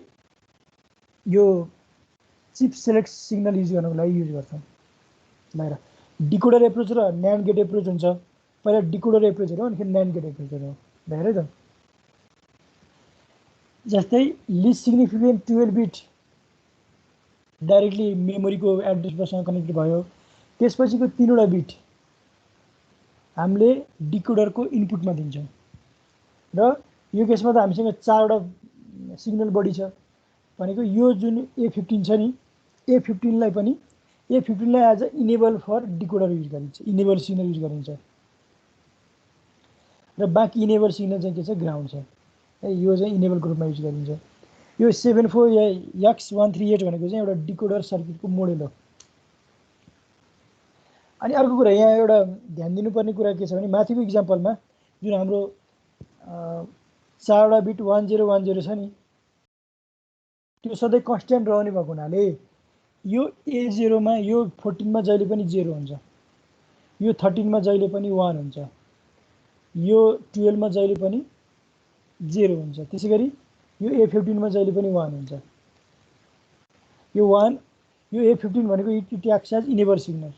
यो चिप सेलेक्ट सिग्नल युज गर्नको लागि युज गर्छौँ। ल डिकोडर एप्रोच र NAND गेट एप्रोच हुन्छ। पहिला डिकोडर एप्रोच हो अनि फेरि NAND गेट एप्रोच हो। हेर त जस्तै लिस्ट सिग्निफिकेन्ट 12 बिट डाइरेक्टली मेमोरीको एड्रेस बससँग कनेक्ट भयो। त्यसपछिको 3 वटा बिट हामीले डिकोडरको इनपुटमा दिन्छौँ र यो केसमा त हामीसँग 4 वटा सिग्नल बढी छ। भनेको यो जुन A15 छ नि, A15 लाई पनि A15 लाई as a enable for decoder use गरिन्छ, इनेबल सिग्नल युज गरिन्छ। र बाँकी इनेबल सिग्नल चाहिँ के छ, ग्राउन्ड छ है, यो चाहिँ इनेबलको रूपमा युज गरिन्छ। यो 74X138 भनेको चाहिँ एउटा डिकोडर सर्किटको मोडेल हो। अनि अर्को कुरा यहाँ एउटा ध्यान दिनुपर्ने कुरा के छ भने माथिको इक्जाम्पलमा जुन हाम्रो 4वटा बिट 1010 छ नि, त्यो सधैँ कन्स्ट्यान्ट रहने भएको हुनाले यो A0 मा यो 14 मा जहिले पनि 0 हुन्छ, यो 13 मा जहिले पनि 1 हुन्छ, यो 12 मा जहिले पनि 0 हुन्छ। त्यसैगरी यो A15 मा जहिले पनि 1 हुन्छ। यो 1 यो A15 भनेको it acts as enable signal,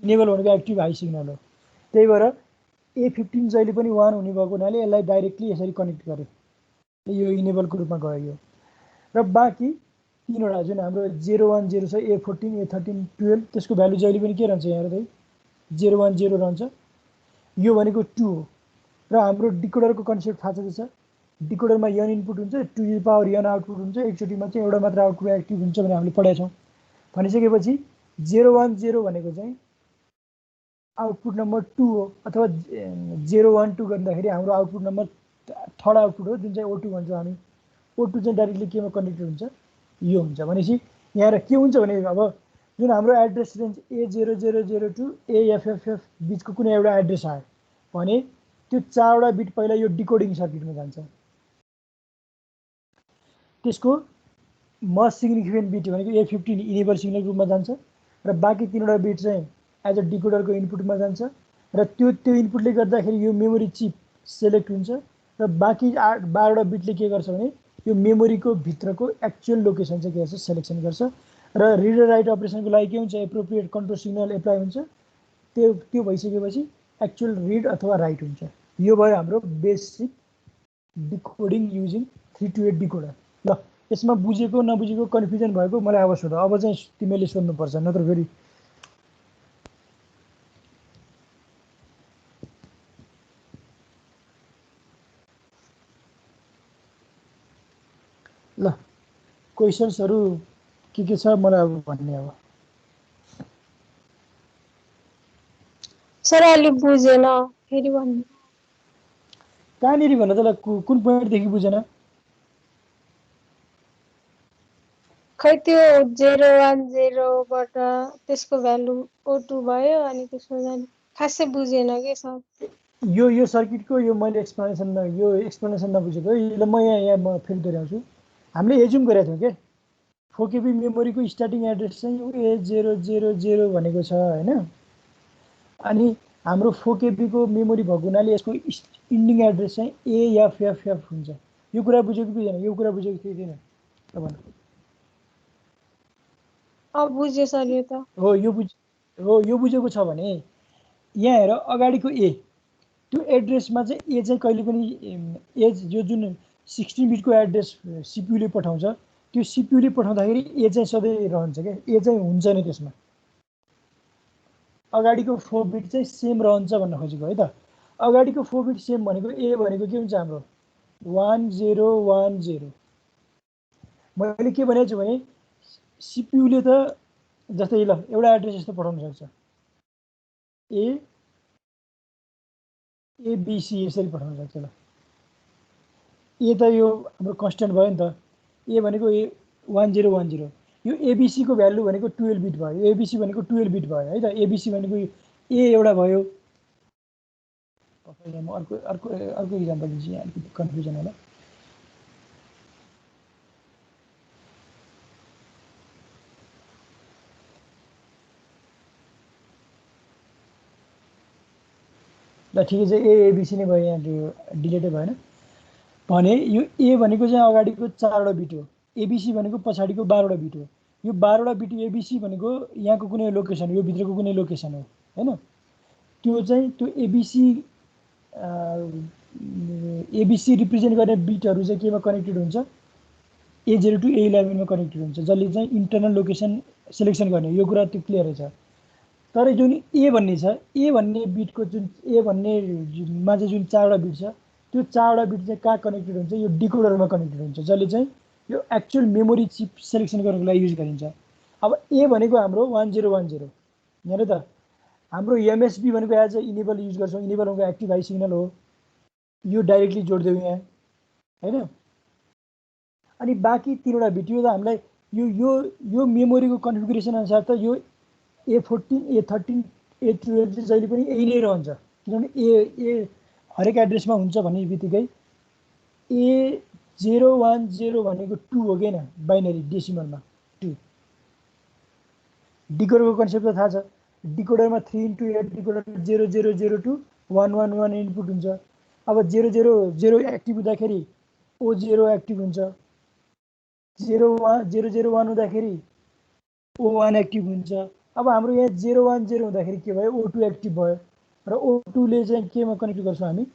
enable भनेको एक्टिभ हाई सिग्नल हो। त्यही भएर A15 जहिले पनि 1 हुने भएको हुनाले यसलाई डाइरेक्टली यसरी कनेक्ट गर्यो, यो इनेबलको रूपमा गयो यो। र बाँकी तीनवटा जुन हाम्रो 010 छ, A14 A13 12, त्यसको भ्यालु जहिले पनि के रहन्छ, यहाँ हेर्दै 010 रहन्छ। यो भनेको 2 हो। र हाम्रो डिकोडरको कन्सेप्ट थाहा छ, डिकोडरमा n इनपुट हुन्छ, 2 पावर n आउटपुट हुन्छ, एकचोटिमा चाहिँ एउटा मात्र आउटपुट एक्टिभ हुन्छ भने हामीले पढाएको छौँ। भनिसकेपछि 010 भनेको चाहिँ आउटपुट नम्बर 2 हो, अथवा 012 गर्दाखेरि हाम्रो आउटपुट नम्बर थर्ड आउटपुट हो, जुन चाहिँ O2 भन्छौँ हामी। O2 चाहिँ डाइरेक्टली केमा कनेक्टेड हुन्छ, यो हुन्छ। भनेपछि यहाँ के हुन्छ भने अब जुन हाम्रो address range A0002 to AFFF बिचको कुनै एउटा एड्रेस आयो भने त्यो 4वटा बिट पहिला यो डिकोडिङ सर्किटमा जान्छ। त्यसको मोस्ट सिग्निफिकेन्ट बिट भनेको A15 इनेबल सिग्नल रूपमा जान्छ, र बाँकी 3वटा बिट चाहिँ एज अ डिकोडरको इनपुटमा जान्छ। र त्यो इनपुटले गर्दाखेरि यो मेमोरी चिप सेलेक्ट हुन्छ, र बाँकी 12वटा बिटले के गर्छ भने यो मेमोरीको भित्रको एक्चुअल लोकेसन चाहिँ के गर्छ, सेलेक्सन गर्छ। र रिड र राइट अपरेसनको लागि के हुन्छ, एप्रोप्रिएट कन्ट्रोल सिग्नल एप्लाई हुन्छ। त्यो भइसकेपछि एक्चुअल रिड अथवा राइट हुन्छ। यो भयो हाम्रो बेसिक डिकोडिङ युजिङ 328 डिकोडर। ल, यसमा बुझेको नबुझेको कन्फ्युजन भएको मलाई अब सोध, अब चाहिँ तिमीले सोध्नुपर्छ, नत्र फेरि ल क्वेसन्सहरू के छ मलाई अब भन्ने। अब सर अलि बुझेन, फेरि भन्नु। कहाँनिर भन त, कुन पोइन्टदेखि बुझेन? खै त्यो 010 बाट त्यसको भ्यालु O2 भयो, अनि त्यसको जाने खासै बुझेन के सर। यो सर्किटको यो मैले एक्सप्लेनेसन नबुझेको है। म यहाँ फेरि दोहोऱ्याउँछु। हामीले एज्युम गरेका थियौँ के 4KB मेमोरीको स्टार्टिङ एड्रेस चाहिँ A000 भनेको छ होइन। अनि हाम्रो 4KB को मेमोरी भएको हुनाले यसको इन्डिङ एड्रेस चाहिँ AFFF हुन्छ। यो कुरा बुझेको कि छैन? यो कुरा बुझेको थिएन तपाईहरु? अब बुझे सर यो त। हो यो बुझेको छ भने यहाँ हेर, अगाडिको A त्यो एड्रेसमा चाहिँ A चाहिँ कहिले पनि यो जुन 16 बिटको एड्रेस सीपीयूले पठाउँछ, त्यो सीपीयूले पठाउँदाखेरि A चाहिँ सधैँ रहन्छ क्या, A चाहिँ हुन्छ नै त्यसमा। अगाडिको 4 बिट चाहिँ सेम रहन्छ भन्न खोजेको है त। अगाडिको 4 बिट सेम भनेको A भनेको के हुन्छ हाम्रो 1010। मैले के भनेको छु भने सीपीयूले त जस्तै ल एउटा एड्रेस यस्तो पठाउन सक्छ, ABC यसरी पठाउन सक्छ। ल A त यो हाम्रो कन्स्टेन्ट भयो नि त, A भनेको 1010, यो ABC को भ्यालु भनेको 12 बिट भयो, ABC भनेको 12 बिट भयो है त। ABC भनेको A एउटा भयो। म अर्को इक्जाम्पल दिन्छु, यहाँ अलिकति कन्फ्युजन होला। ल ठिकै छ, ABC नै भयो, यहाँ डिलेटै भएन भने यो A भनेको चाहिँ अगाडिको 4वटा बिट हो, ABC भनेको पछाडिको 12वटा बिट हो। यो 12वटा बिट ABC भनेको यहाँको कुनै लोकेसन, यो भित्रको कुनै लोकेसन हो हैन। त्यो चाहिँ त्यो ABC रिप्रेजेन्ट गर्ने बिटहरू चाहिँ केमा कनेक्टेड हुन्छ, A0 टु A11 मा कनेक्टेड हुन्छ, जसले चाहिँ इन्टरनल लोकेसन सिलेक्सन गर्ने। यो कुरा त्यो क्लियर छ। तर जुन A भन्ने छ, A भन्ने बिटको जुन A भन्ने मा चाहिँ जुन 4वटा बिट छ, त्यो 4वटा बिट चाहिँ कहाँ कनेक्टेड हुन्छ, यो डिकोडरमा कनेक्टेड हुन्छ, जसले चाहिँ यो एक्चुअल मेमोरी चिप सेलेक्सन गर्नको लागि युज गरिन्छ। अब ए भनेको हाम्रो 1010 यहाँ त हाम्रो एमएसबी भनेको एज अ इनेबल युज गर्छौँ, इनेबल भनेको एक्टिभ हाई सिग्नल हो, यो डाइरेक्टली जोड्दै यहाँ हैन। अनि बाँकी तीनवटा बिट यो त हामीलाई यो मेमोरीको कन्फिगरेसन अनुसार त यो A14 A13 A12 चाहिँ जहिले पनि यही नै रहन्छ, किनभने ए हरेक एड्रेसमा हुन्छ भन्ने बित्तिकै A010 भनेको 2 हो कि हैन, बाइनरी डेसिमलमा 2। डिकोडरको कन्सेप्ट त थाहा छ, डिकोडरमा 3 × 8 डिकोडर 0002 111 इनपुट हुन्छ। अब 000 एक्टिभ हुँदाखेरि O0 एक्टिभ हुन्छ, 001 हुँदाखेरि O1 एक्टिभ हुन्छ। अब हाम्रो यहाँ 010 हुँदाखेरि के भयो, O2 एक्टिभ भयो र O2 ले चाहिँ केमा कनेक्ट गर्छौँ हामी,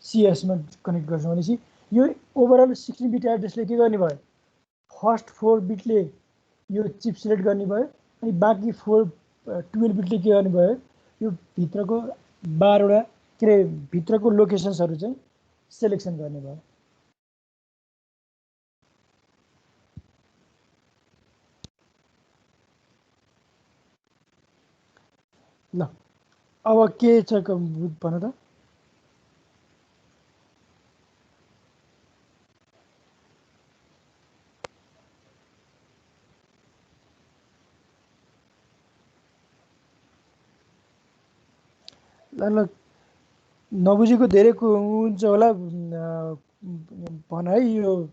CS मा कनेक्ट गर्छौँ। भनेपछि यो ओभरअल 16 बिट एड्रेसले के गर्ने भयो, फर्स्ट 4 बिटले यो चिप सिलेक्ट गर्ने भयो, अनि बाँकी 12 बिटले के गर्ने भयो, यो भित्रको 12वटा के अरे भित्रको लोकेसन्सहरू चाहिँ सेलेक्सन गर्ने भयो। ल अब के छ भन त। ल नबुझेको धेरै हुन्छ होला भन है। यो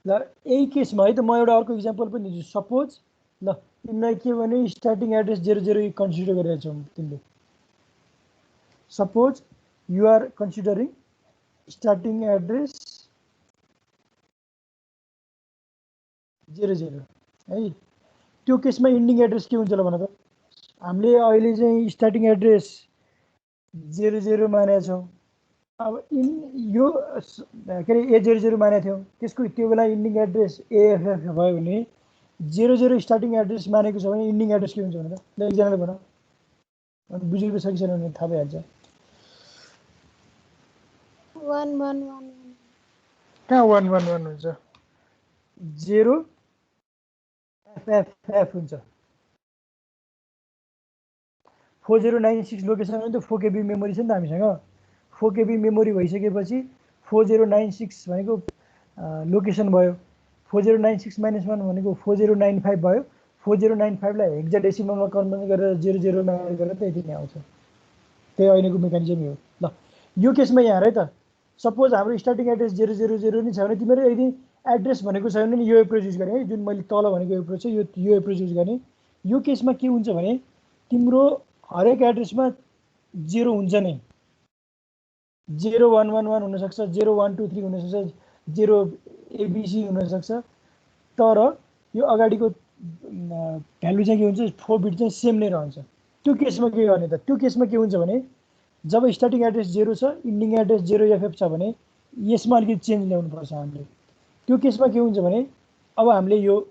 ल यही केसमा है त म एउटा अर्को इक्जाम्पल पनि दिन्छु। सपोज ल तिमीलाई के भने स्टार्टिङ एड्रेस 00 कन्सिडर गरेका छौ तिमीले। Suppose you are considering starting address 00 है। त्यो केसमा इन्डिङ एड्रेस के हुन्छ ल भन त। हामीले अहिले चाहिँ स्टार्टिङ एड्रेस 00 मानेका छौँ। अब यो के अरे A00 मानेको थियौँ, त्यसको त्यो बेला इन्डिङ एड्रेस AFF भयो भने 00 स्टार्टिङ एड्रेस मानेको छ भने इन्डिङ एड्रेस के हुन्छ भने त। ल एकजनाले भन, अनि बुझेको छ कि छैन भने थाहा भइहाल्छ। 1111 कहाँ 111 हुन्छ, 0FFF हुन्छ। 4096 लोकेसन भने त 4 KB मेमोरी छ नि त हामीसँग। 4 KB मेमोरी भइसकेपछि 4096 भनेको लोकेसन भयो। 4096 - 1 भनेको 4095 भयो। 4095 लाई हेक्साडेसिमलमा कन्भर्ट गरेर 00 मा एड गरेर त यति नै आउँछ। त्यही अहिलेको मेकानिजम हो। ल यो केसमा यहाँ हेर है त, सपोज हाम्रो स्टार्टिङ एड्रेस 000 नै छ भने तिमीहरू यदि एड्रेस भनेको छ भने यो एप्रोच युज गर्ने है, जुन मैले तल भनेको एप्रोच छ यो एप्रोच युज गर्ने। यो केसमा के हुन्छ भने तिम्रो हरेक एड्रेसमा 0 हुन्छ नै। 0111 हुनसक्छ, 0123 हुनसक्छ, 0 ABC हुनसक्छ, तर यो अगाडिको भ्यालु चाहिँ के हुन्छ, 4 बिट चाहिँ सेम नै रहन्छ। त्यो केसमा के गर्ने त, त्यो केसमा के हुन्छ भने जब स्टार्टिङ एड्रेस 0 छ, इन्डिङ एड्रेस 0FF छ भने यसमा अलिकति चेन्ज ल्याउनुपर्छ हामीले। त्यो केसमा के हुन्छ भने अब हामीले यो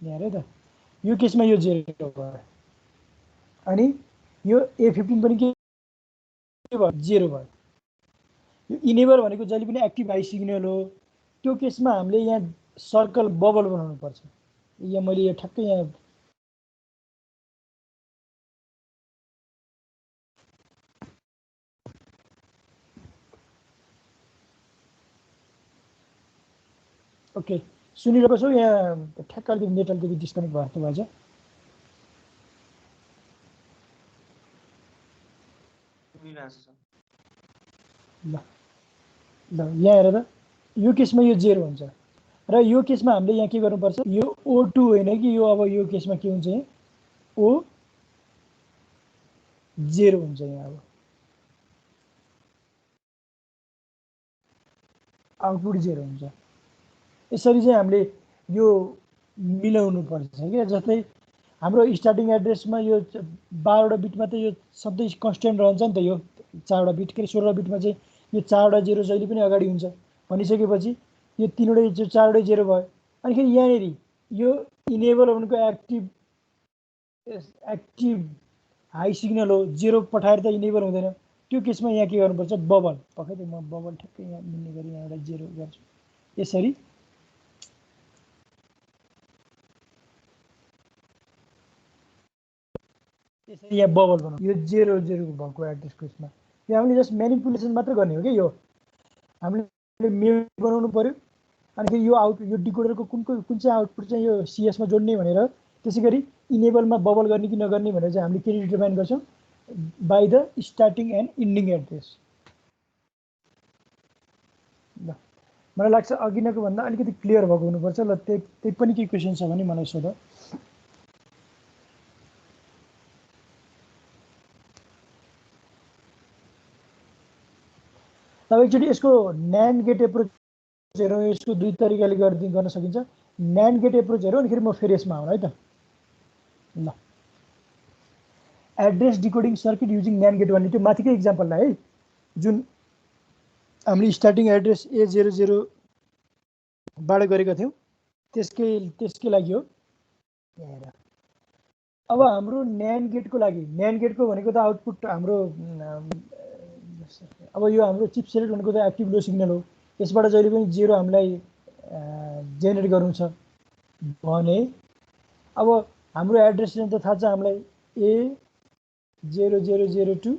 हेर त, यो केसमा यो 0 भयो, अनि यो A15 पनि के भयो, 0 भयो। यो इनेबल भनेको जहिले पनि एक्टिभ हाई सिग्नल हो। त्यो केसमा हामीले यहाँ सर्कल बबल बनाउनु पर्छ। यहाँ मैले यो ठ्याक्कै यहाँ ओके सुनिरहेको छौ, यहाँ ठ्याक्क अलिकति नेट अलिकति डिस्कनेक्ट भएको भएछ। ल ल यहाँ हेर त, यो केसमा यो 0 हुन्छ र यो केसमा हामीले यहाँ के गर्नुपर्छ, यो O2 होइन कि यो, अब यो केसमा के हुन्छ, यहाँ O0 हुन्छ। यहाँ अब आउटपुट 0 हुन्छ। यसरी चाहिँ हामीले यो मिलाउनु पर्छ क्या। जस्तै हाम्रो स्टार्टिङ एड्रेसमा यो 12वटा बिटमा त यो सधैँ कन्स्टेन्ट रहन्छ नि त, यो 4वटा बिट के 16 बिटमा चाहिँ यो 4वटा जेरो जहिले पनि अगाडि हुन्छ भनिसकेपछि यो 3वटै जो 4वटै जेरो भयो अनि फेरि यहाँनेरि यो इनेबल भनेको एक्टिभ हाई सिग्नल हो जेरो पठाएर त इनेबल हुँदैन त्यो केसमा यहाँ के गर्नुपर्छ बबल पक्कै त म बबल ठ्याक्कै यहाँ मिल्ने गरी यहाँ एउटा जेरो गर्छु यसरी यहाँ बबल बनाउँ यो 0 भएको एड्रेसको यसमा यो हामीले जस्ट म्यानिपुलेसन मात्र गर्ने हो कि यो हामीले मेमोरी बनाउनु पर्यो अनि फेरि यो डिकोडरको कुन चाहिँ आउटपुट चाहिँ यो सीएसमा जोड्ने भनेर त्यसै गरी इनेबलमा बबल गर्ने कि नगर्ने भनेर चाहिँ हामीले के डिटरमाइन गर्छौँ by the starting and ending address ल मलाई लाग्छ अघिनको भन्दा अलिकति क्लियर भएको हुनुपर्छ ल त्यही पनि केही क्वेसन छ भने मलाई सोध अब एकचोटि यसको न्यान्ड गेट एप्रोच हेरौँ यसको दुई तरिकाले गर्न सकिन्छ न्यान्ड गेट एप्रोच हेरौँ अनि फेरि म फेरि यसमा आउँ है त ल address decoding circuit using न्यान्ड get भन्ने त्यो माथिकै इक्जाम्पललाई है जुन हामीले स्टार्टिङ एड्रेस A00 बाट गरेका थियौँ त्यसकै लागि हो हेर अब हाम्रो न्यान्ड गेटको लागि न्यान्ड गेटको भनेको त आउटपुट हाम्रो अब यो हाम्रो चिप सेलेक्ट भनेको त एक्टिभ लो सिग्नल हो यसबाट जहिले पनि 0 हामीलाई जेनेरेट गर्नु छ भने अब हाम्रो एड्रेस चाहिँ त थाहा छ हामीलाई A0002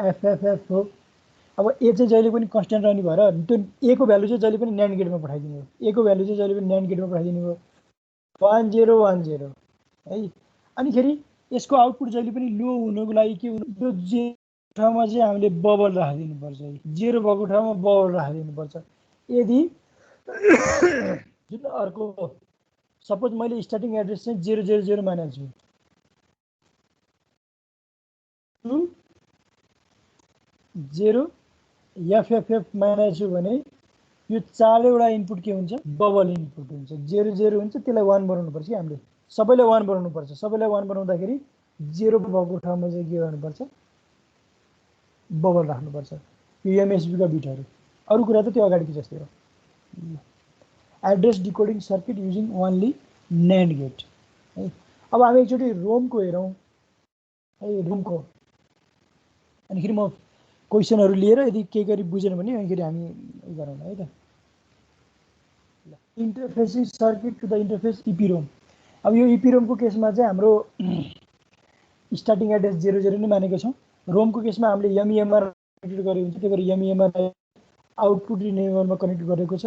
AFFF हो अब ए चाहिँ जहिले पनि कन्स्ट्यान्ट रहने भएर त्यो ए को भ्यालु चाहिँ जहिले पनि न्यान्ड गेटमा पठाइदिने हो ए को भ्यालु चाहिँ जहिले पनि न्यान्ड गेटमा पठाइदिने हो 1010 है अनि फेरि यसको आउटपुट जहिले पनि लो हुनको लागि के हुनु यो जे ठाउँमा चाहिँ हामीले बबल राखिदिनु पर्छ 0 भएको ठाउँमा बबल राखिदिनु पर्छ यदि जुन अर्को सपोज मैले स्टार्टिङ एड्रेस चाहिँ 000 मानेको छु 0 FFF मानेको छु भने यो 4वटा इनपुट के हुन्छ बबल इनपुट हुन्छ 0 हुन्छ त्यसलाई 1 बनाउनुपर्छ कि हामीले सबैलाई 1 बनाउनुपर्छ सबैलाई 1 बनाउँदाखेरि 0 भएको ठाउँमा चाहिँ के गर्नुपर्छ बबल राख्नुपर्छ यो एमएसबी का बिटहरु अरु कुरा त त्यो अगाडिको जस्तै हो address decoding circuit using only NAND gate है अब हामी एकचोटि रोमको हेरौँ है रोमको अनि फेरि म क्वेशनहरु लिएर यदि के गरी बुझेन भने अनि फेरि हामी गरौँ है त इन्टरफेसिङ सर्किट टु द इन्टरफेस इपिरोम अब यो इपिरोम को केसमा चाहिँ हाम्रो स्टार्टिङ एड्रेस 00 नै मानेको छौं रोमको केसमा हामीले एमईएमआर कनेक्ट गरेको हुन्छ त्यही भएर एमईएमआर आउटपुट इनेबलमा कनेक्ट गरेको छ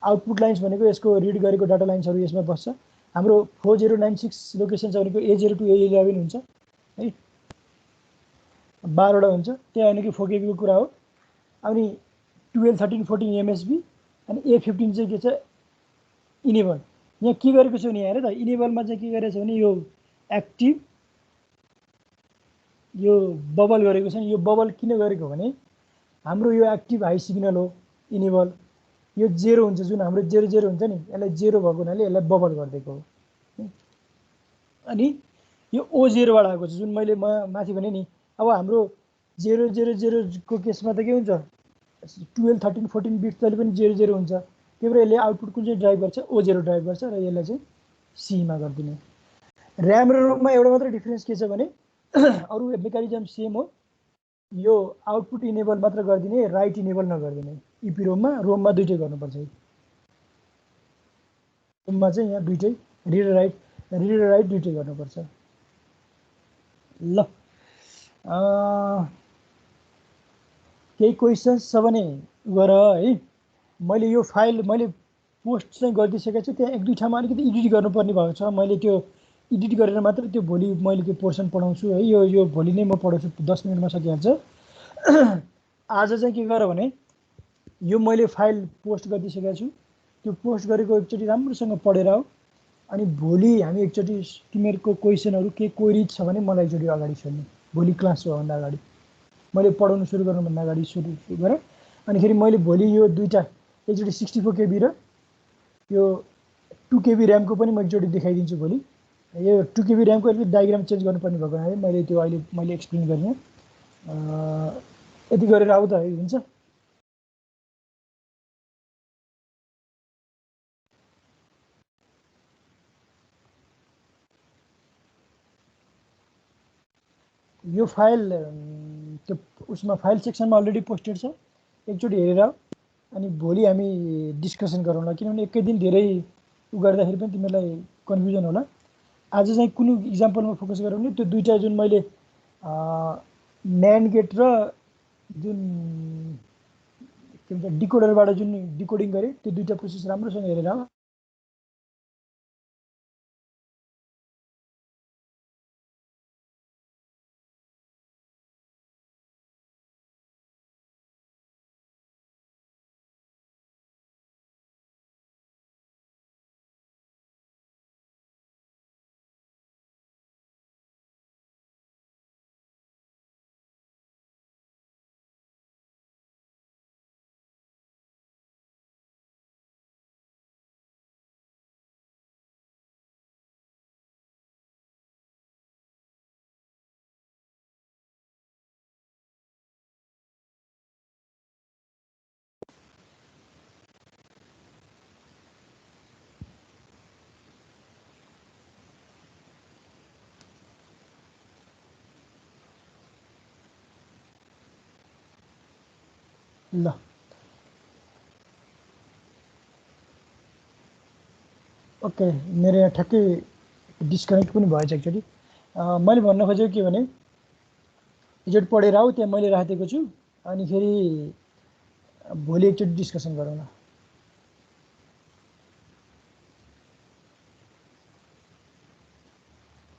आउटपुट लाइन्स भनेको यसको रिड गरेको डाटा लाइन्सहरु यसमा बस्छ हाम्रो 4096 लोकेसन छ भनेको A0 टु A11 हुन्छ है 12 वटा हुन्छ त्यही हैन कि फोकेको कुरा हो अनि 12 13 14 एमएसबी अनि A15 चाहिँ के छ इनेबल यहाँ के गरेको छु नि हेर त इनेबलमा चाहिँ के गरेछ भने यो एक्टिभ यो बबल गरेको छ नि यो बबल किन गरेको भने हाम्रो यो एक्टिभ हाई सिग्नल हो इनेबल यो 0 हुन्छ जुन हाम्रो 00 हुन्छ नि यसलाई 0 भएको हुनाले यसलाई बबल गरिदिएको हो अनि यो O0 बाट आएको छ जुन मैले माथि भने नि अब हाम्रो 000 को केसमा त के हुन्छ 12 13 14 बिट जहिले पनि 00 हुन्छ त्यही भएर यसले आउटपुट कुन चाहिँ ड्राइभ गर्छ O0 ड्राइभ गर्छ र यसलाई चाहिँ C मा गर्दिने र्याम र रोममा एउटा मात्र डिफरेन्स के छ भने अरु मेकानिजम सेम हो यो आउटपुट इनेबल मात्र गर्दिने राइट इनेबल नगर्दिने इपिरोममा रोममा दुईटै गर्नुपर्छ रोममा चाहिँ यहाँ दुईटै रिड र राइट दुईटै गर्नुपर्छ ल केही क्वेशन्स छ भने गर है मैले यो फाइल मैले पोस्ट चाहिँ गरिदिसकेको छु त्यहाँ एक दुई ठाउँमा अलिकति एडिट गर्नुपर्ने भएको छ मैले त्यो एडिट गरेर मात्र त्यो भोलि मैले त्यो पोर्सन पढाउँछु है यो भोलि नै म पढाउँछु 10 मिनेटमा सकिहाल्छ आज चाहिँ के गर भने यो मैले फाइल पोस्ट गरिदिसकेको छु त्यो पोस्ट गरेको एकचोटि राम्रोसँग पढेर आऊ अनि भोलि हामी एकचोटि तिमीहरुको क्वेशनहरु के क्वेरी छ भने मलाई एकचोटि अगाडि सोध्नु भोलि क्लास हो भन्दा अगाडि मैले पढाउन सुरु गर्नु भन्दा अगाडि सुरु गर अनि फेरि मैले भोलि यो दुईटा एकचोटि 64 केबी र यो 2 केबी र्याम को पनि म एकचोटि देखाइदिन्छु भोलि यो 2 KB ऱ्यामको अलिकति डायग्राम चेन्ज गर्नुपर्ने भएको है, मैले त्यो अहिले मैले एक्सप्लेन गर्ने यति गरेर आऊ त है, हुन्छ। यो फाइल त्यो उसमा फाइल सेक्सनमा अलरेडी पोस्टेड छ, एकचोटि हेरेर आऊ। अनि भोलि हामी डिस्कसन गरौँला, किनभने एकै दिन धेरै उ गर्दाखेरि पनि तिमीलाई कन्फ्युजन होला। आज चाहिँ कुन इक्जाम्पलमा फोकस गरौँ नि, त्यो दुईटा जुन मैले न्यान्ड गेट र जुन के भन्छ डिकोडरबाट जुन डिकोडिङ गरेँ त्यो दुईटा प्रोसेस राम्रोसँग हेरेर आऊ। ल ओके, मेरो यहाँ ठ्याक्कै डिस्कनेक्ट पनि भएछ एक्चुअली। मैले भन्न खोजेको के भने हिजो पढेर आऊ, त्यहाँ मैले राखेको छु, अनि फेरि भोलि एकचोटि डिस्कसन गरौँला।